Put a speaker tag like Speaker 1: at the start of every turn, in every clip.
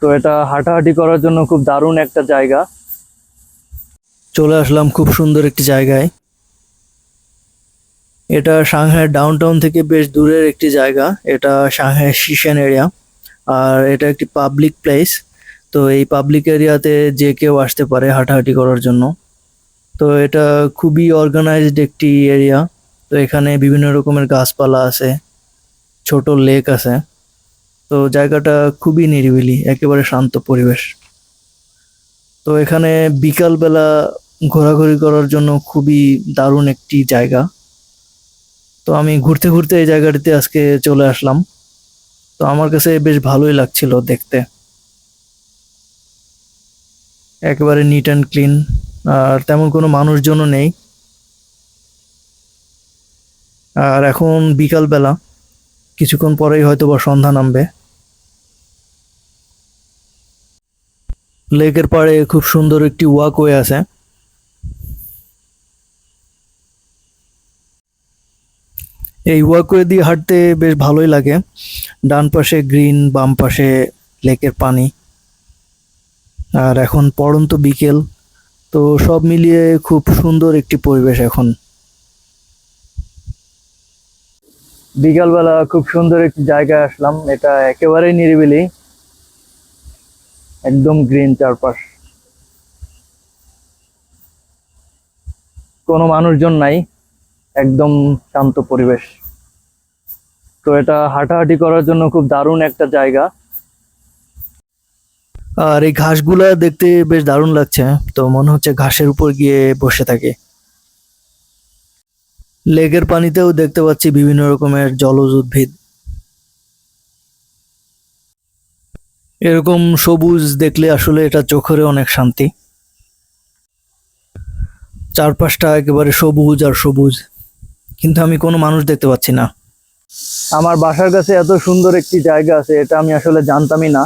Speaker 1: তো এটা হাঁটাহাঁটি করার জন্য খুব দারুণ একটা জায়গা। চলে আসলাম খুব সুন্দর একটি জায়গায়। এটা সাংহাই ডাউনটাউন থেকে বেশ দূরের একটি জায়গা। এটা সাংহাই শিশেন এরিয়া, আর এটা একটি পাবলিক প্লেস। তো এই পাবলিক এরিয়াতে যে কেউ আসতে পারে হাঁটাহাঁটি করার জন্য। তো এটা খুবই অর্গানাইজড একটি এরিয়া। তো এখানে বিভিন্ন রকমের গাছপালা আছে, ছোট লেক আছে। তো জায়গাটা খুবই নিরিবিলি, একেবারে শান্ত পরিবেশ। তো এখানে বিকালবেলা ঘোরাঘুরি করার জন্য খুবই দারুণ একটি জায়গা। তো আমি ঘুরতে ঘুরতে এই জায়গাটিতে আজকে চলে আসলাম। তো আমার কাছে বেশ ভালোই লাগছিল দেখতে। একেবারে নিট অ্যান্ড ক্লিন, আর তেমন কোনো মানুষজনও নেই। আর এখন বিকালবেলা, কিছুক্ষণ পরেই হয়তো বা সন্ধ্যা নামবে। লেকের পাড়ে খুব সুন্দর একটি ওয়াকওয়ে আছে। এই ওয়াকওয়ে দিয়ে হাঁটতে বেশ ভালোই লাগে। ডান পাশে গ্রিন, বাম পাশে লেকের পানি। আর এখন পড়ন্ত বিকেল, তো সব মিলিয়ে খুব সুন্দর একটি পরিবেশ এখন। বিকালবেলা খুব সুন্দর একটি জায়গায় আসলাম। এটা একেবারেই নিরিবিলি, একদম গ্রিন চারপাশ, কোনো মানুষজন নাই, একদম শান্ত পরিবেশ। তো এটা হাঁটাহাঁটি করার জন্য খুব দারুণ একটা জায়গা। আর এই ঘাসগুলা দেখতে বেশ দারুণ লাগছে। তো মনে হচ্ছে ঘাসের উপর গিয়ে বসে থাকে। লেকের পানিতেও দেখতে পাচ্ছি বিভিন্ন রকমের জলজ উদ্ভিদ। এরকম সবুজ দেখলে আসলে এটা চোখের অনেক শান্তি। চারপাশটা একেবারে সবুজ আর সবুজ, কিন্তু আমি কোনো মানুষ দেখতে পাচ্ছি না। আমার বাসার কাছে এত সুন্দর একটি জায়গা আছে, এটা আমি আসলে জানতামই না।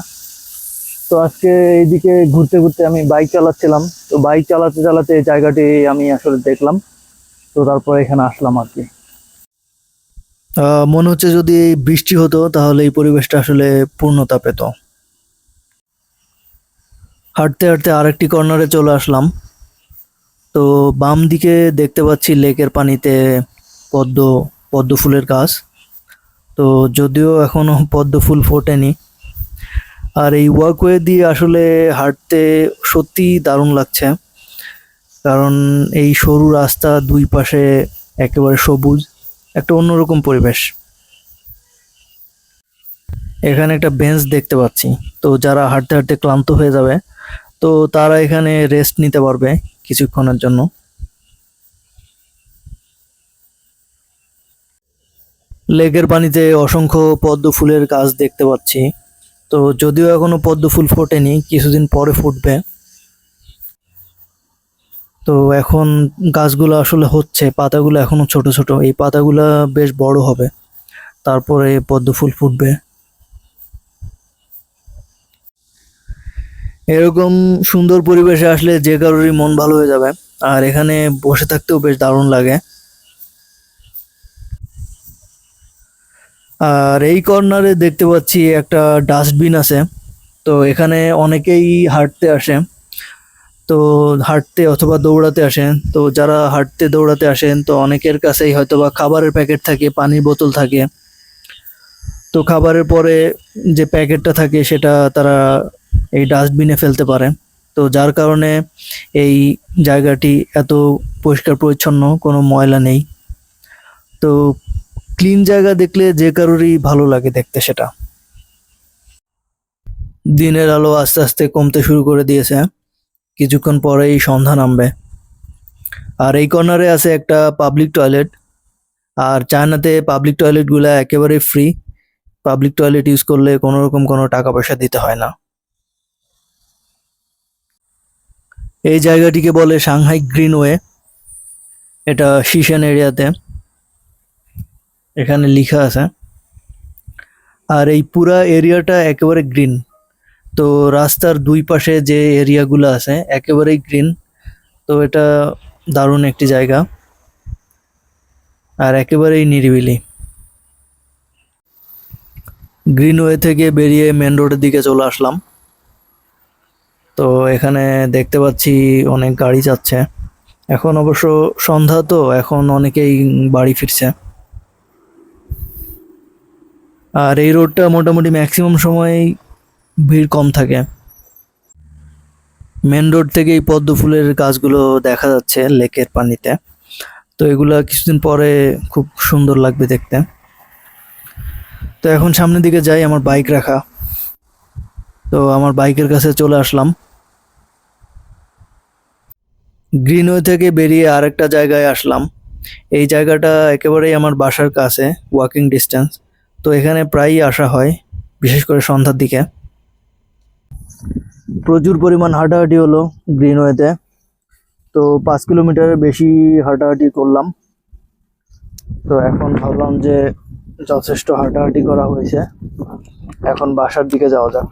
Speaker 1: তো আজকে এইদিকে ঘুরতে ঘুরতে আমি বাইক চালাচ্ছিলাম। তো বাইক চালাতে চালাতে এই জায়গাটি আমি আসলে দেখলাম। তো তারপর এখানে আসলাম আর কি। মনে হচ্ছে যদি বৃষ্টি হতো তাহলে এই পরিবেশটা আসলে পূর্ণতা পেত। হাঁটতে হাঁটতে আরেকটি কর্নারে চলে আসলাম। তো বাম দিকে দেখতে পাচ্ছি লেকের পানিতে পদ্ম পদ্ম ফুলের গাছ। তো যদিও এখনো পদ্ম ফুল ফোটেনি। আর এই ওয়াকওয়ে দিয়ে আসলে হাঁটতে সত্যি দারুণ লাগছে, কারণ এই সরু রাস্তা, দুই পাশে একেবারে সবুজ, একটা অন্যরকম পরিবেশ। এখানে একটা বেঞ্চ দেখতে পাচ্ছি। তো যারা হাঁটতে হাঁটতে ক্লান্ত হয়ে যাবে, তো তারা এখানে রেস্ট নিতে পারবে কিছুক্ষণের জন্য। লেকের পানিতে অসংখ্য পদ্ম ফুলের গাছ দেখতে পাচ্ছি। তো যদিও এখনো পদ্ম ফুল ফোটেনি, কিছুদিন পরে ফুটবে। তো এখন গাছগুলো আসলে হচ্ছে, পাতাগুলো এখনো ছোট ছোট, এই পাতাগুলো বেশ বড় হবে, তারপরে পদ্ম ফুল ফুটবে। এরকম সুন্দর পরিবেশে আসলে যে কারোরই মন ভালো হয়ে যাবে। আর এখানে বসে থাকতেও বেশ দারুণ লাগে। আর এই কর্নারে দেখতে পাচ্ছি একটা ডাস্টবিন আছে। তো এখানে অনেকেই হাঁটতে আসে। তো হাঁটতে অথবা দৌড়াতে আসেন। তো যারা হাঁটতে দৌড়াতে আসেন, তো অনেকের কাছেই হয়তোবা খাবারের প্যাকেট থাকে, পানির বোতল থাকে। তো খাবারের পরে যে প্যাকেটটা থাকে সেটা তারা এই ডাস্টবিনে ফেলতে পারে। তো যার কারণে এই জায়গাটি এত পরিষ্কার পরিচ্ছন্ন, কোনো ময়লা নেই। তো ক্লিন জায়গা দেখলে যে কারোরই ভালো লাগে দেখতে সেটা। দিনের আলো আস্তে আস্তে কমতে শুরু করে দিয়েছে, কিছুক্ষণ পরেই সন্ধ্যা নামবে। আর এই কর্নারে আছে একটা পাবলিক টয়লেট। আর চায়নাতে পাবলিক টয়লেটগুলো একেবারে ফ্রি। পাবলিক টয়লেট ইউজ করলে কোনো রকম কোনো টাকা পয়সা দিতে হয় না। এই জায়গাটিকে বলে সাংহাই গ্রিনওয়ে। এটা শিশেন এরিয়াতে, এখানে লেখা আছে। আর এই পুরা এরিয়াটা একেবারে গ্রিন। তো রাস্তার দুই পাশে যে এরিয়াগুলো আছে একেবারেই গ্রিন। তো এটা দারুণ একটি জায়গা, আর একেবারেই নিরিবিলি। গ্রিনওয়ে থেকে বেরিয়ে মেন রোডের দিকে চলে আসলাম। তো এখানে দেখতে পাচ্ছি অনেক গাড়ি যাচ্ছে। এখন অবশ্য সন্ধ্যা, তো এখন অনেকেই বাড়ি ফিরছে। আর এই রোডটা মোটামুটি ম্যাক্সিমাম সময়ই ভিড় কম থাকে। মেন রোড থেকে এই পদ্ম ফুলের গাছগুলো দেখা যাচ্ছে লেকের পানিতে। তো এগুলা কিছুদিন পরে খুব সুন্দর লাগবে দেখতে। তো এখন সামনের দিকে যাই, আমার বাইক রাখা। তো আমার বাইকের কাছে চলে আসলাম। গ্রিনওয়ে থেকে বেরিয়ে আরেকটা জায়গায় আসলাম। এই জায়গাটা একেবারেই আমার বাসার কাছে, ওয়াকিং ডিস্টেন্স। তো এখানে প্রায়ই আসা হয়, বিশেষ করে সন্ধ্যার দিকে। প্রচুর পরিমাণ হাঁটাহাঁটি হলো গ্রিনওয়েতে। তো 5 কিলোমিটারের বেশি হাঁটাহাঁটি করলাম। তো এখন ভাবলাম যে যথেষ্ট হাঁটাহাঁটি করা হয়েছে, এখন বাসার দিকে যাওয়া যাক।